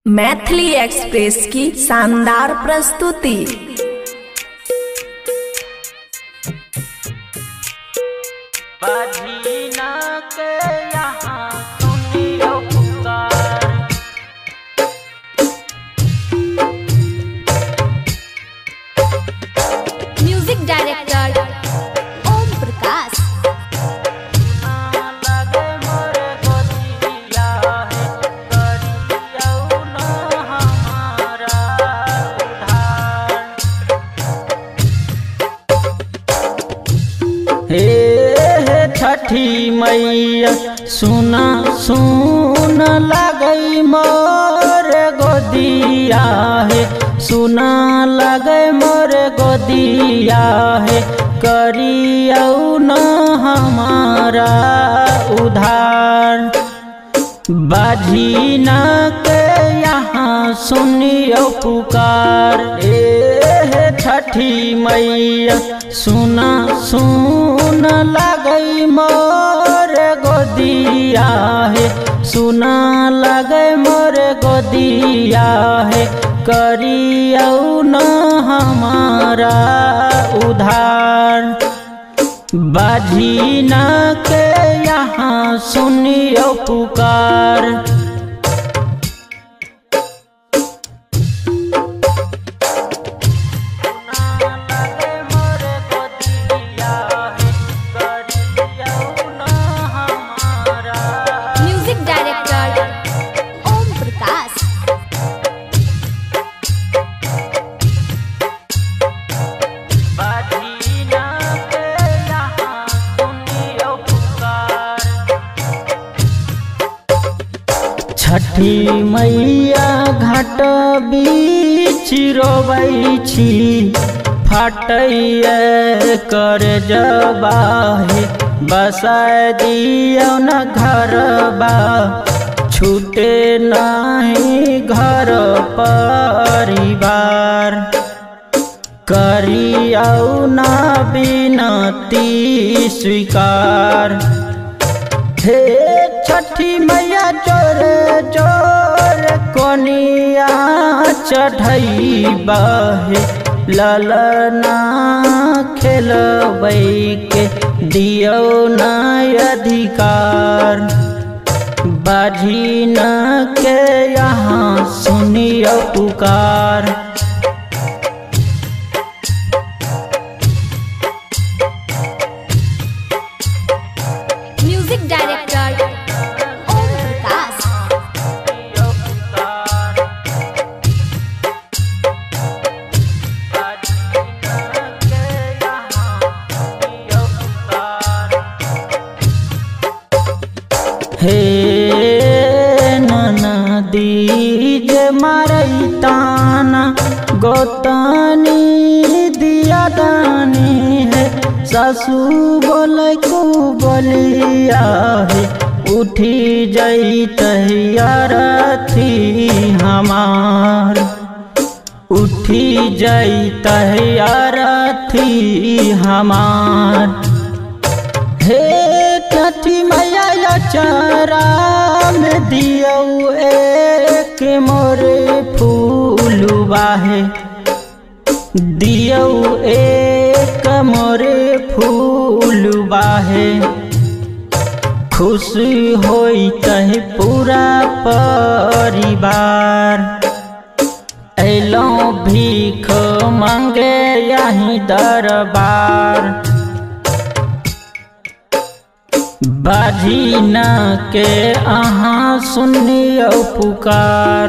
Maithili express की शानदार प्रस्तुति। Music director Om Prakash. हे छठी मैया सुना सुन लगई मोर गोदिया है, सुना लगई मोर गोदिया है, करियौ न हमारा उधार। बाजी न के यहाँ सुनियो पुकार। छठी मैया सुना सुन लगई मोर गोदिया है, सुना लगई मोर गोदिया है, करियौ न हमारा उधार। बाजी न के यहाँ सुनियो पुकार। Music director Om Prakash. छठी मैया घाट बीच रोबै छी, फाटैए कर जबाहे, बसाय दियौ न घरबा, छूटे नहीं घर परिवार। करियौ न बिनती स्वीकार। हे छठी मैया जोर जोर कोनिया चढ़ैबा है, ललना खेलबै के दियौ न अधिकार। बाजी न के यहाँ सुनियो पुकार। Music director Om Prakash. हे ननदी जे मारई ताना, गोतानी दिया दानी है, सासू बोले को बोलिया है, उठी जई तहियारथी हमार, उठी जई तहियारथी हमार। हे छठी मैया चरा में दियौ एक मोरे फूलबा है, दियौ एक मोरे फूलबा है, खुश होई तहि पूरा परिवार। अइलौ भीख मांगे यही दरबार। बाजी न के अहाँ सुनियो पुकार।